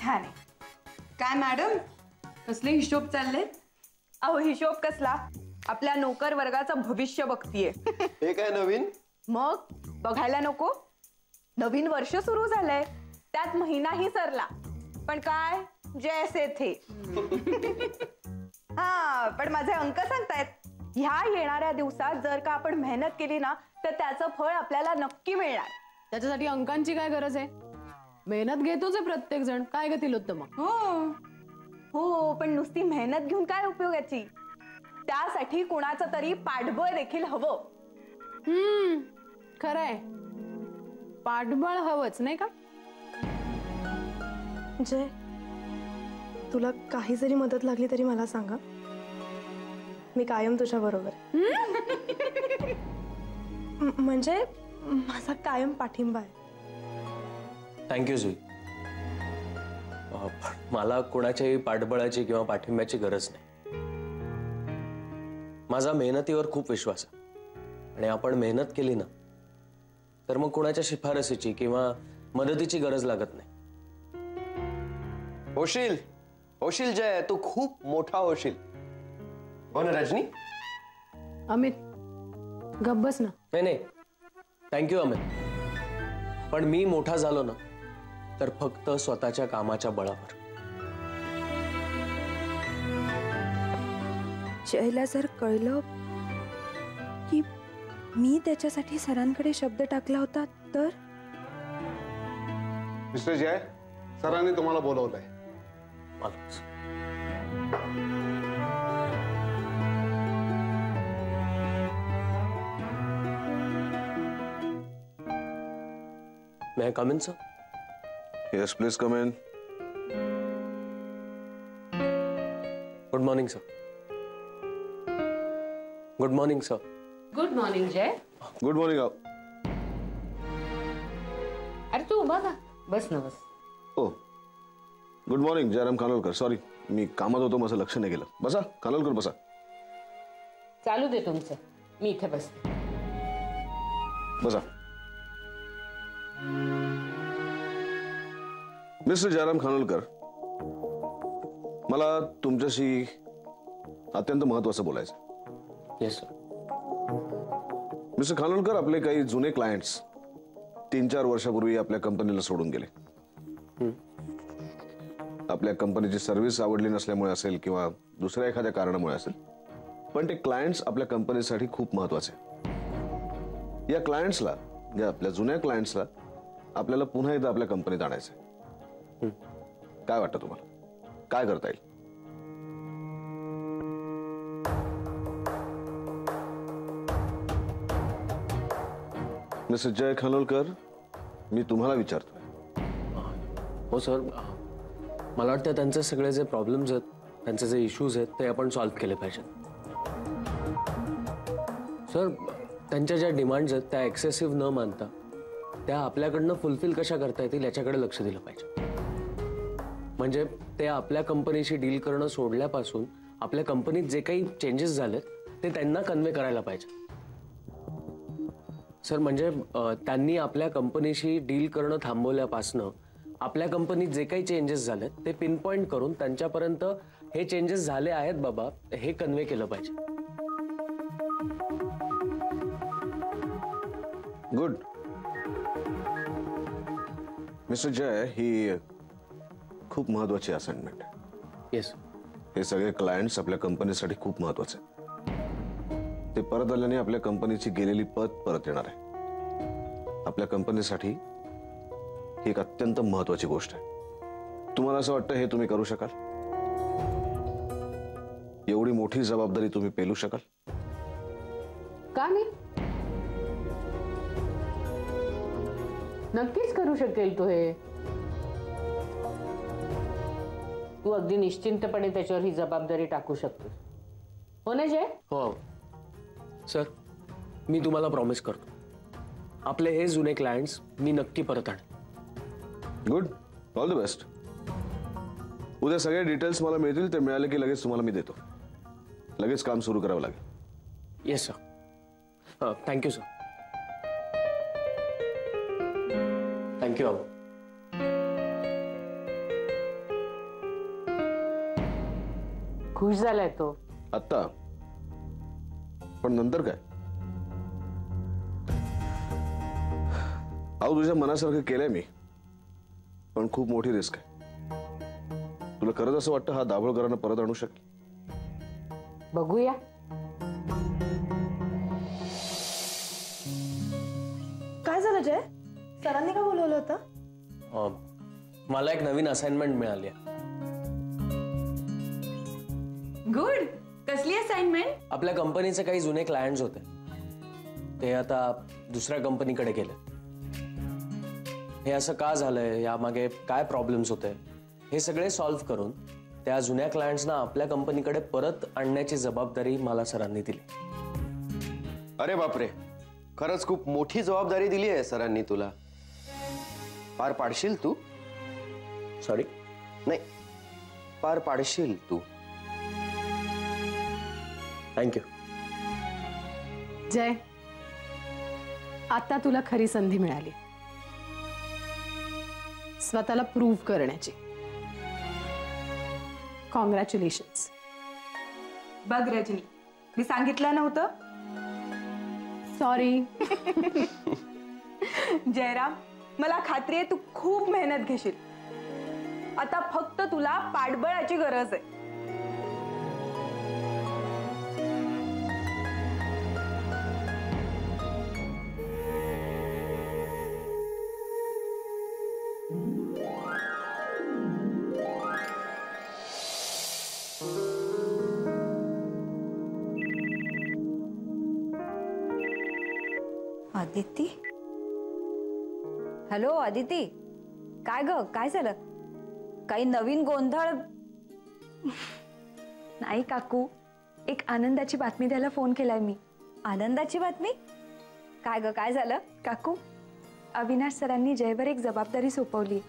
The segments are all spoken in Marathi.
छान आहे. काय मॅडम कसले हिशोब चालले? अहो हिशोब कसला, आपल्या नोकर वर्गाचं भविष्य बघतीये. हे काय नवीन? मग बघायला नको? नवीन वर्ष सुरू झालंय, त्यात महिनाही सरला, पण काय जैसे थे. हा पण माझे अंक सांगतायत, ह्या येणाऱ्या दिवसात जर का आपण मेहनत केली ना तर त्याचं फळ आपल्याला नक्की मिळणार. त्याच्यासाठी अंकांची काय गरज आहे? मेहनत घेतोच आहे प्रत्येक जण. काय ग तिलोत्तमा? हो पण नुसती मेहनत घेऊन काय उपयोगाची? त्यासाठी कुणाचं तरी पाठबळ देखील हवं. खरंय, पाठबळ हवंच नाही का? जय, तुला काही जरी मदत लागली तरी मला सांगा, मी कायम तुझ्या बरोबर. म्हणजे माझा कायम पाठिंबा आहे. थँक्यू जुई. मला कोणाच्याही पाठबळाची किंवा पाठिंब्याची गरज नाही. माझा मेहनतीवर खूप विश्वास आहे आणि आपण मेहनत केली ना तर मग कोणाच्या शिफारसीची किंवा मदतीची गरज लागत नाही. होशील होशील जय, तू खूप मोठा होशील. हो ना रजनी? अमित गप्प बस ना. नाही, थँक्यू अमित. पण मी मोठा झालो ना तर फक्त स्वतःच्या कामाच्या बळावर. जयला जर कळलं की मी त्याच्यासाठी सरांकडे शब्द टाकला होता तर? मिस्टर जय, सरांनी तुम्हाला बोलवलंय. May I come in, sir? Yes, please come in. Good morning, sir. Good morning, sir. Good morning Jay. Good morning. अरे तू उभा का? बस ना बस. Oh good morning Jayram Khanolkar. Sorry, मी कामात होतो, माझं लक्ष नाही गेलं. बसा खानोलकर, बसा. चालू दे तुमचं, मी इथे बसते. बसा. मिस्टर जयराम खानोलकर, मला तुमच्याशी अत्यंत महत्त्वाचं बोलायचं. Yes sir. मिस्टर खानोलकर, आपले काही जुने क्लायंट्स 3-4 वर्षापूर्वी आपल्या कंपनीला सोडून गेले. आपल्या कंपनीची सर्व्हिस आवडली नसल्यामुळे असेल किंवा दुसऱ्या एखाद्या कारणामुळे असेल, पण ते क्लायंट्स आपल्या कंपनीसाठी खूप महत्त्वाचे. या क्लायंट्सला, या आपल्या जुन्या क्लायंट्सला आपल्याला पुन्हा एकदा आपल्या कंपनीत आणायचंय. काय वाटतं तुम्हाला? काय करता येईल? मिस्टर जय खानोलकर, मी तुम्हाला विचारतोय. हो सर, मला वाटतं त्यांचे सगळे जे प्रॉब्लेम्स आहेत, त्यांचे जे इश्यूज आहेत ते आपण सॉल्व्ह केले पाहिजेत. सर, त्यांच्या ज्या डिमांड्स आहेत त्या एक्सेसिव्ह न मानता त्या आपल्याकडनं फुलफिल कशा करता येतील याच्याकडे लक्ष दिलं पाहिजे. म्हणजे ते आपल्या कंपनीशी डील करणं सोडल्यापासून आपल्या कंपनीत जे काही चेंजेस झालेत ते त्यांना कन्वे करायला पाहिजे. सर, म्हणजे त्यांनी आपल्या कंपनीशी डील करणं थांबवल्यापासनं आपल्या कंपनीत जे काही चेंजेस झालेत ते पिनपॉइंट करून त्यांच्यापर्यंत हे चेंजेस झाले आहेत बाबा हे कन्वे केलं पाहिजे. गुड. मिस्टर जय, ही खूप महत्वाची असाइनमेंट आहे. येस. हे सगळे क्लायंट्स आपल्या कंपनीसाठी खूप महत्वाचे आहेत. ते परत आल्याने आपल्या कंपनीची गेलेली पत परत येणार आहे. आपल्या कंपनीसाठी ही एक अत्यंत महत्वाची गोष्ट आहे. तुम्हाला असं वाटतं हे तुम्ही करू शकाल? एवढी मोठी जबाबदारी तुम्ही पेलू शकाल? का नाही? नक्कीच करू शकेल तू हे. तू अगदी निश्चिंतपणे त्याच्यावर ही जबाबदारी टाकू शकतोस. हो ना जय? हो सर, मी तुम्हाला प्रॉमिस करतो आपले हे जुने क्लायंट्स मी नक्की परत आणेन. गुड. All the best. उद्या सगळे डिटेल्स मला मिळतील. ते मिळाले की लगेच तुम्हाला मी देतो. लगेच काम सुरू करावं लागेल. Yes sir. Thank you sir. Thank you. खुश झालाय तो. आत्ता पण नंतर काय? अहो तुझ्या मनासारखं केलंय मी, पण खूप मोठी रिस्क आहे. तुला खरंच असं वाटतं हा दाभोळकरांना परत आणू शकेल? बघूया. काय झालं जय? सरांनी का बोलवलं होतं? मला एक नवीन असाइनमेंट मिळाली आहे. गुड. कसली असाइनमेंट? आपल्या कंपनीचे काही जुने क्लायंट्स होते, ते आता दुसऱ्या कंपनीकडे गेले. हे असं का झालंय, यामागे काय प्रॉब्लेम्स होते, हे सगळे सॉल्व्ह करून त्या जुन्या क्लायंट्सना आपल्या कंपनीकडे परत आणण्याची जबाबदारी मला सरांनी दिली. अरे बापरे, खरंच खूप मोठी जबाबदारी दिली आहे सरांनी तुला. पार पाडशील तू? सॉरी? नाही, पार पाडशील तू. थँक्यू. जय, आता तुला खरी संधी मिळाली स्वतःला प्रूव्ह करण्याची. कॉंग्रॅच्युलेशन्स. बघ रजनी, मी सांगितलं नव्हतं? सॉरी. जयराम, मला खात्री आहे तू खूप मेहनत घेशील. आता फक्त तुला पाठबळाची गरज आहे. आदिती. हॅलो आदिती, काय ग, काय झालं? काही नवीन गोंधळ? नाही काकू, एक आनंदाची बातमी द्यायला फोन केलाय मी. आनंदाची बातमी? काय ग, काय झालं? काकू, अविनाश सरांनी जयवर एक जबाबदारी सोपवली.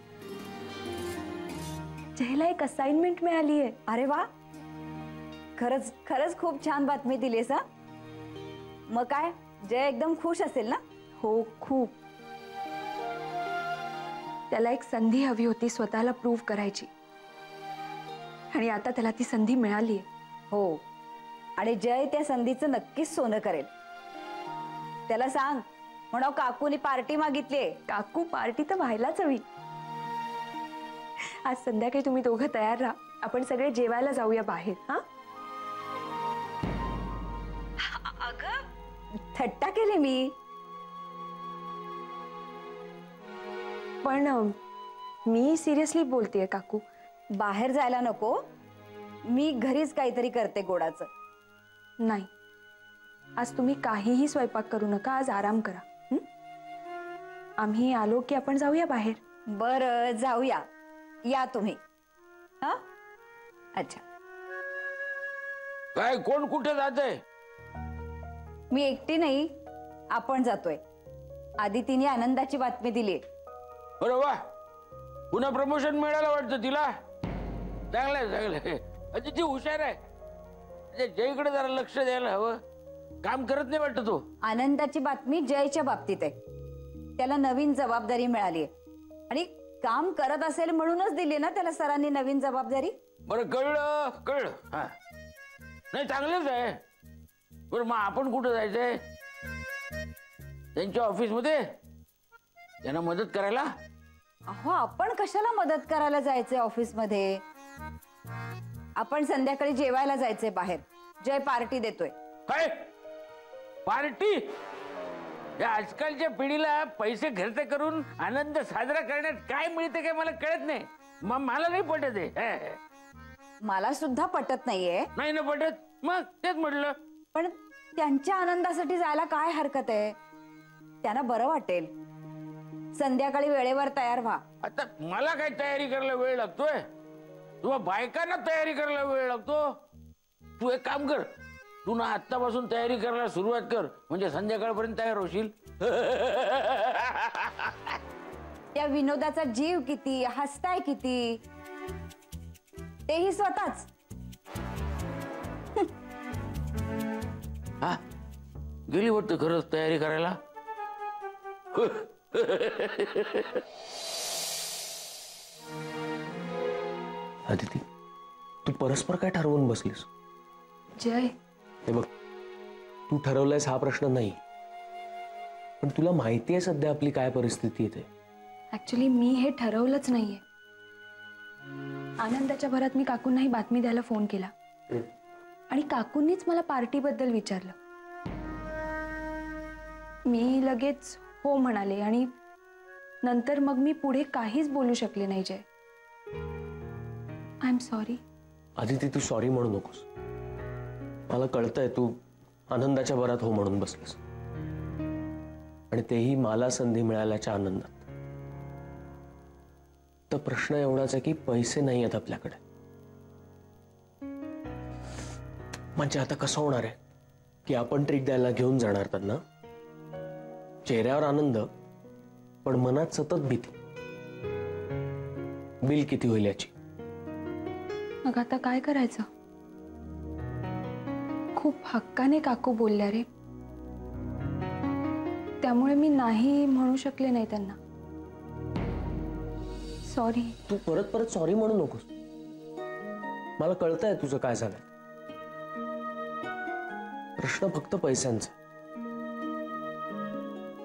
जयला एक असाइनमेंट मिळाली आहे. अरे वा, खरंच खरंच खूप छान बातमी दिलीस. हा, मग काय जय एकदम खुश असेल ना? हो, खूप. त्याला एक संधी हवी होती स्वतःला प्रूव्ह करायची, आणि आता त्याला ती संधी मिळाली आहे. हो, आणि जय त्या संधीचं नक्कीच सोनं करेल. त्याला सांग म्हणा काकूनी पार्टी मागितलीये. काकू, पार्टी तर व्हायलाच हवी. आज संध्याकाळी तुम्ही दोघं तयार राहा, आपण सगळे जेवायला जाऊया बाहेर. हा? अगं, थट्टा केली मी. पण मी सिरियसली बोलतेय काकू. बाहेर जायला नको, मी घरीच काहीतरी करते गोडाचं. नाही, आज तुम्ही काहीही स्वयंपाक करू नका. आज आराम करा. आम्ही आलो की आपण जाऊया बाहेर. बरं, जाऊया. या तुम्ही. हा, अच्छा. काय, कोण कुठे जाते? मी एकटी नाही, आपण जातोय. आदितीने आनंदाची बातमी दिली. अरे वा, पुन्हा प्रमोशन मिळालं वाटतं तिला. चांगलंय चांगलंय. ती हुशार आहे. जयकडे जरा लक्ष द्यायला हवं. काम करत नाही वाटतं तो. आनंदाची बातमी जयच्या बाबतीत आहे. त्याला नवीन जबाबदारी मिळाली आहे, आणि काम करत असेल म्हणूनच दिली ना त्याला सरांनी नवीन जबाबदारी. बरं, कळलं कळलं. हा, नाही चांगलंच आहे. बरं, मग आपण कुठं जायचंय? त्यांच्या ऑफिस मध्ये त्यांना मदत करायला? अहो, आपण कशाला मदत करायला जायचंय ऑफिस मध्ये? आपण संध्याकाळी जेवायला जायचंय बाहेर. जय पार्टी देतोय. काय पार्टी? या आजकालच्या पिढीला पैसे खर्च करून आनंद साजरा करण्यात काय मिळते काय मला कळत नाही. मला नाही पटत आहे. मला सुद्धा पटत नाहीये. नाही ना पटत, मग तेच म्हटलं. पण त्यांच्या आनंदासाठी जायला काय हरकत आहे? त्यांना बरं वाटेल. संध्याकाळी वेळेवर तयार व्हा. आता मला काय तयारी करायला वेळ लागतोय? तुला बायकांना तयारी करायला वेळ लागतो? तू एक काम कर, तू ना आत्तापासून तयारी करायला सुरुवात कर, म्हणजे संध्याकाळपर्यंत तयार होशील. त्या विनोदाचा जीव किती, हसताय किती, तेही स्वतःच. हा, गेली वाटतं खरंच तयारी करायला. अदिती, तू परस्पर काय ठरवून बसलीस? जय, हे बघ, तू ठरवलंयस हा प्रश्न नाही, पण तुला माहिती आहे सध्या आपली काय परिस्थिती आहे ते. ऍक्च्युली मी हे ठरवलंच नाहीये. आनंदाच्या भरात मी काकूंनाही बातमी द्यायला फोन केला आणि काकूंनीच मला पार्टीबद्दल विचारलं. मी लगेच हो म्हणाले आणि नंतर मग मी पुढे काहीच बोलू शकले नाही. Jay, I am sorry. Aditi, तू सॉरी म्हणू नकोस. मला कळतंय तू आनंदाच्या भरात हो म्हणून बसलीस, आणि तेही मला संधी मिळाल्याच्या आनंदात. तर प्रश्न एवढाच आहे की पैसे नाही आहेत आपल्याकडे. म्हणजे आता कसं होणार आहे की आपण ट्रीट द्यायला घेऊन जाणार त्यांना, चेहऱ्यावर आनंद पण मनात सतत भीती, बिल किती होईल याची. मग आता काय करायचं? खूप हक्काने काकू बोलल्या रे, त्यामुळे मी नाही म्हणू शकले नाही त्यांना. सॉरी. तू परत परत सॉरी म्हणू नकोस. मला कळतंय तुझं काय झालंय. प्रश्न फक्त पैशांचा.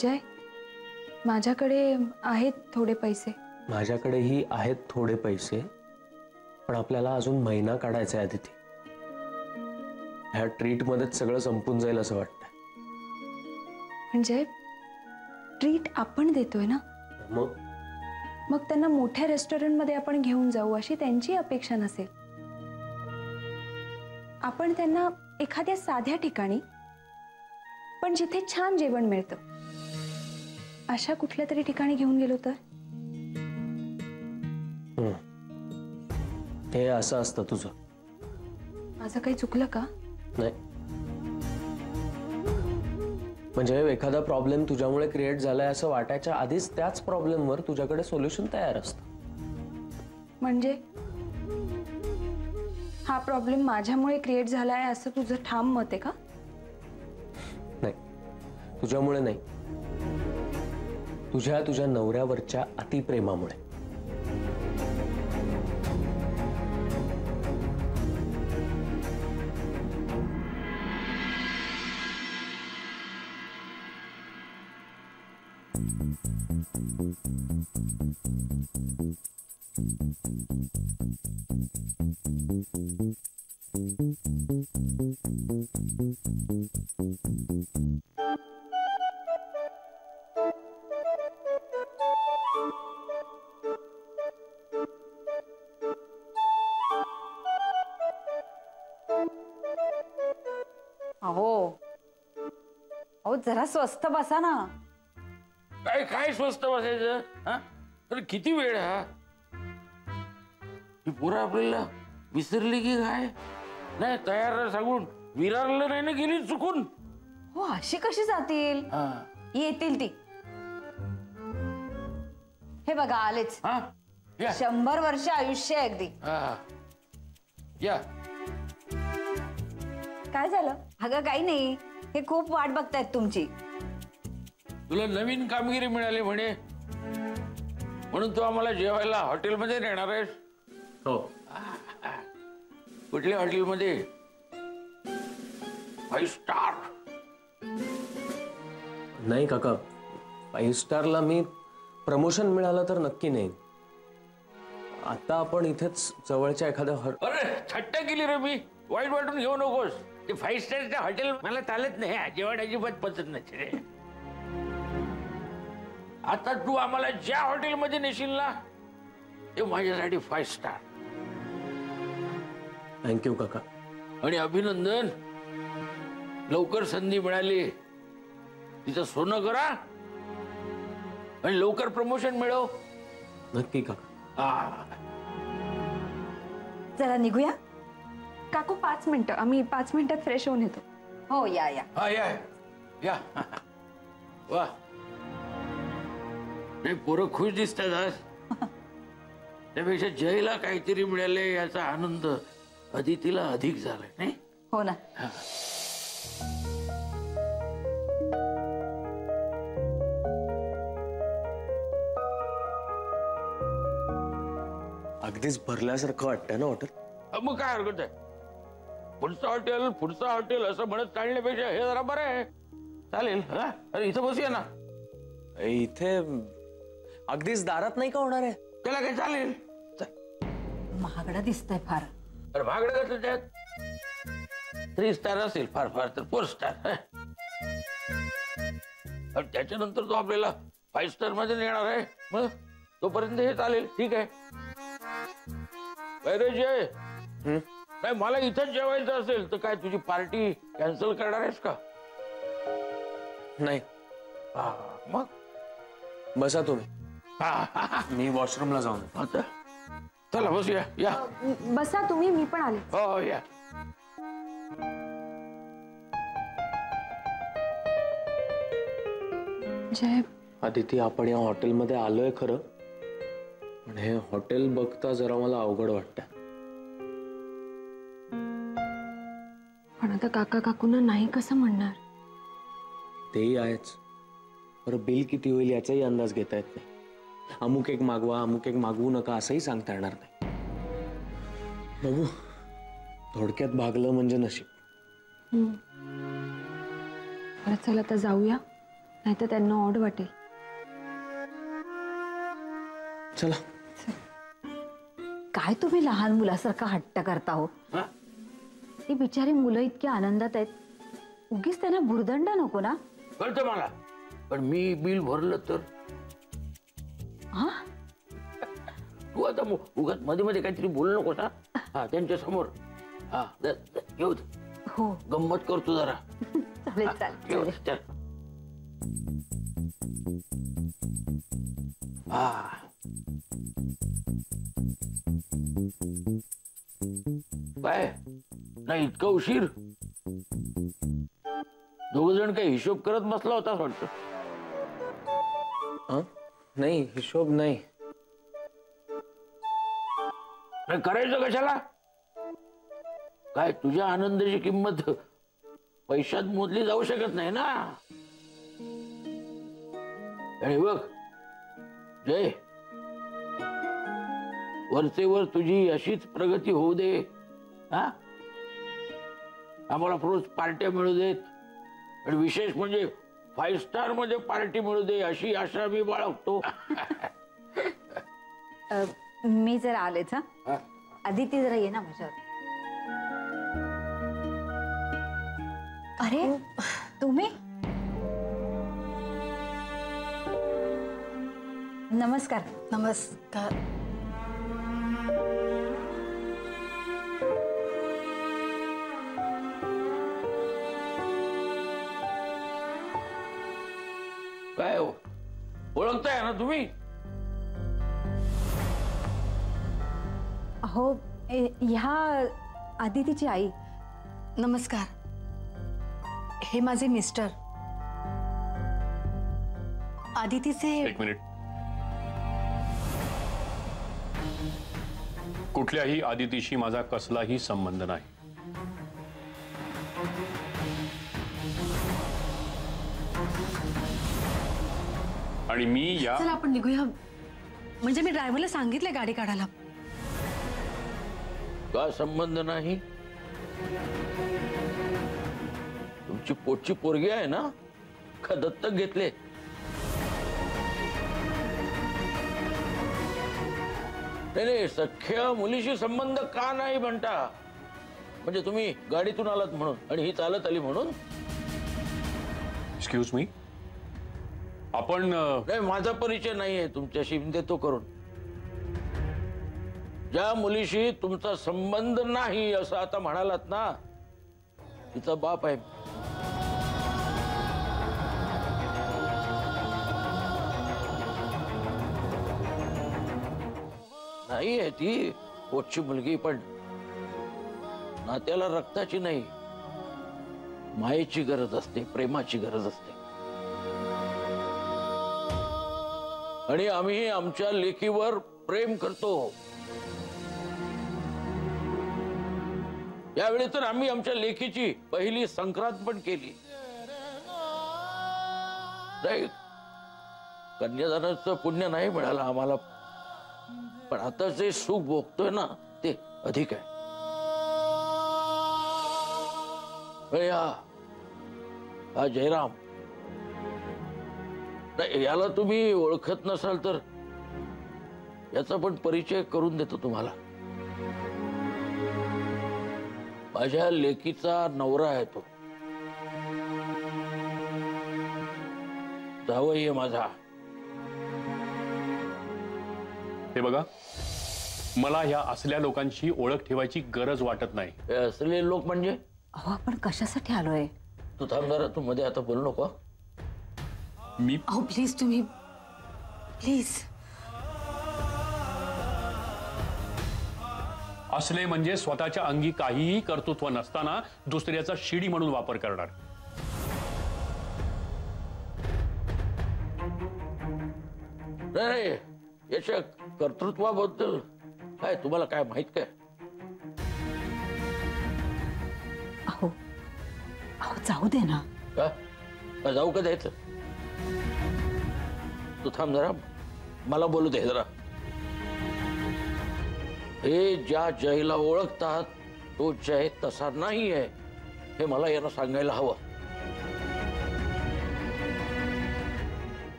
जय, माझ्याकडे आहेत थोडे पैसे. माझ्याकडेही आहेत थोडे पैसे, पण आपल्याला अजून महिना काढायचा आहे आदिती. ह्या ट्रीटमध्येच सगळं संपून जाईल असं वाटतंय. म्हणजे ट्रीट आपण देतोय ना, मग त्यांना मोठ्या रेस्टॉरंटमध्ये आपण घेऊन जाऊ अशी त्यांची अपेक्षा नसेल. आपण त्यांना एखाद्या साध्या ठिकाणी पण जिथे छान जेवण मिळतं अशा कुठल्या तरी ठिकाणी घेऊन गेलो तर. हे असं असतं तुझं. माझं काही चुकलं का? नाही, म्हणजे एखादा प्रॉब्लेम तुझ्यामुळे क्रिएट झालाय असं वाटायच्या आधीच त्याच प्रॉब्लेमवर तुझ्याकडे सोल्युशन तयार असतं. म्हणजे हा प्रॉब्लेम माझ्यामुळे क्रिएट झालाय असं तुझं ठाम मत आहे का? नाही, तुझ्यामुळे नाही, तुझ्या नवऱ्यावरच्या अतिप्रेमामुळे. अहो जरा स्वस्त बसा ना. काय स्वस्त बसायचं? हा, अरे किती वेळ हा. ही पोरं आपल्याला विसरली की काय? नाही, तयार सांगून विरारलं नाही ना गेली चुकून. हो, अशी कशी जातील? येतील ती. हे बघा आलेच. 100 वर्ष आयुष्य आहे अगदी. या. काय झालं? अगं काही नाही, हे खूप वाट बघतायत तुमची. तुला नवीन कामगिरी मिळाली म्हणे, म्हणून तू आम्हाला जेवायला हॉटेलमध्ये नेणार आहेस? हो. कुठल्या हॉटेलमध्ये? 5 स्टार? नाही काका, 5 स्टारला मी प्रमोशन मिळालं तर नक्की नाही. आता आपण इथेच जवळच्या एखाद्या अरे थट्टा केली रे मी. वाईट वाटून घेऊ नकोस. ते 5 स्टारच्या हॉटेल मला चालत नाही. जेवण अजिबात पचत नाही रे. आता तू आम्हाला ज्या हॉटेलमध्ये नेशील ना ते माझ्यासाठी 5 स्टार. थँक्यू काका. आणि अभिनंदन, लवकर संधी मिळाली. तिचं सोनं करा आणि लवकर प्रमोशन मिळव. नक्की काका. जरा निघूया. काकू 5 मिनिटं, आम्ही 5 मिनिटात फ्रेश होऊन येतो. हो या या. या या. वा, नाही पोरं खुश दिसतात आज. त्यापेक्षा जयला काहीतरी मिळाले याचा आनंद अदितीला अधिक झालाय नाही? हो ना. अगदीच भरल्यासारखं वाटतंय ना हॉटेल. मग काय हरकत आहे? पुढचं हॉटेल असं म्हणत काढण्यापेक्षा हे जरा बरं आहे. चालेल. हा, अरे इथं बसूया ना. इथे अगदीच दारात नाही का होणार आहे? त्याला काय चालेल. महागडा दिसतंय फार. अरे महागडं कसं त्यात? 3 स्टार असेल, फार फार तर 4 स्टार. आणि त्याच्यानंतर तो आपल्याला 5 स्टार मध्ये नेणार आहे. मग तोपर्यंत हे चालेल. ठीक आहे. अरे जय, नाही मला इथंच जेवायचं असेल तर काय तुझी पार्टी कॅन्सल करणार आहेस का? नाही. मग बसा तुम्ही, मी वॉशरूमला जाऊन. आता चला बसूया. या बसा तुम्ही, मी पण आले. हो या. जय, आदिती, आपण या हॉटेलमध्ये आलोय खरं, पण हे हॉटेल बघता जरा मला अवघड वाटतं. पण आता काका काकूंना नाही कसं म्हणणार? तेही आहेच. बरं, बिल किती होईल याचाही अंदाज घेता येत नाही. अमुक एक मागवा, अमुक एक मागवू नका असंही सांगता येणार नाही. बघू, थोडक्यात भागलं म्हणजे नशीब. बरं चल आता जाऊया, नाही तर त्यांना ऑड वाटेल. चला. काय तुम्ही लहान मुलासारखा हट्ट करता हो? ती बिचारी मुलं इतकी आनंदात आहेत, उगीच त्यांना भुर्दंड नको ना? कळतं मला, पण मी बिल भरलं तर? हा, तू आता उगाच मध्ये मध्ये काहीतरी बोलू नकोस. हा त्यांच्या समोर. हा येऊ दे. हो, गंमत करतो जरा. चालेल चालेल. चल. हा काय नाही इतका उशीर? दोघ जण काही हिशोब करत बसला होता वाटतं. नाही, हिशोब नाही. करायचं कशाला? काय तुझ्या आनंदाची किंमत पैशात मोजली जाऊ शकत नाही ना. आणि बघ जय, वरचे वर तुझी अशीच प्रगती होऊ दे. हा, आम्हाला रोज पार्ट्या मिळू देत, आणि विशेष म्हणजे 5 स्टार मध्ये पार्टी मिळू दे अशी आशा मी बाळगतो. मी जरा आलेच. हा, आदिती जरा ये ना माझ्यावर. अरे तुम्ही? नमस्कार. नमस्कार. काय हो, ओळखताय ना तुम्ही? हो, ह्या आदितीची आई. नमस्कार. हे माझे मिस्टर आदितीचे. एक मिनिट. कुठल्याही आदितीशी माझा कसलाही संबंध नाही. आणि मी या. चला आपण निघूया. म्हणजे मी ड्रायव्हरला सांगितलंय गाडी काढायला. का संबंध नाही? तुमची पोटची पोरगी आहे ना, का दत्तक घेतले? नाही, सख्या मुलीशी संबंध का नाही म्हणता? म्हणजे तुम्ही गाडीतून आलात म्हणून आणि ही चालत आली म्हणून? एक्सक्यूज मी, आपण. नाही, माझा परिचय नाहीये तुमच्याशी, देतो करून. ज्या मुलीशी तुमचा संबंध नाही असं आता म्हणालात ना, तिचा बाप आहे. नाही आहे ती पोटची मुलगी, पण नात्याला रक्ताची नाही, मायेची गरज असते, प्रेमाची गरज असते. आणि आम्ही आमच्या लेकीवर प्रेम करतो. यावेळी तर आम्ही आमच्या लेकीची पहिली संक्रांत पण केली. नाही, कन्यादानाचं पुण्य नाही मिळालं आम्हाला, पण आता जे सुख भोगतोय ना ते अधिक आहे. अरे हा जयराम, नाही, याला तुम्ही ओळखत नसाल तर याचा पण परिचय करून देतो तुम्हाला. माझ्या लेकीचा नवरा आहे तो, जावई आहे माझा. हे बघा, मला ह्या असल्या लोकांची ओळख ठेवायची गरज वाटत नाही. हे असलेले लोक म्हणजे? अहो आपण कशासाठी आलोय? तू थांब जरा, तू मध्ये आता बोलू नको. मी अहो प्लीज तुम्ही प्लीज. असले म्हणजे स्वतःच्या अंगी काहीही कर्तृत्व नसताना दुसऱ्याचा शिडी म्हणून वापर करणार. नाही, याच्या कर्तृत्वाबद्दल काय तुम्हाला काय माहित काय? अहो अहो जाऊ दे ना. का जाऊ का द्यायचं? तू थांब जरा, मला बोलू दे जरा. हे ज्या जयला ओळखतात तो जय तसा नाही आहे हे मला यांना सांगायला हवं.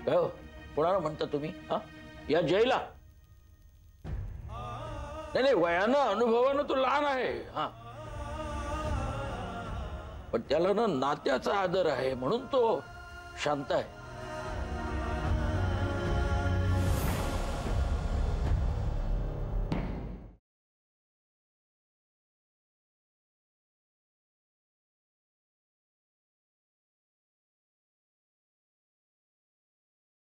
काय हो, कोणाला म्हणता तुम्ही? हा, या जयला? नाही नाही, वयानं अनुभवानं तो लहान आहे, हा, पण त्याला ना नात्याचा आदर आहे म्हणून तो शांत आहे.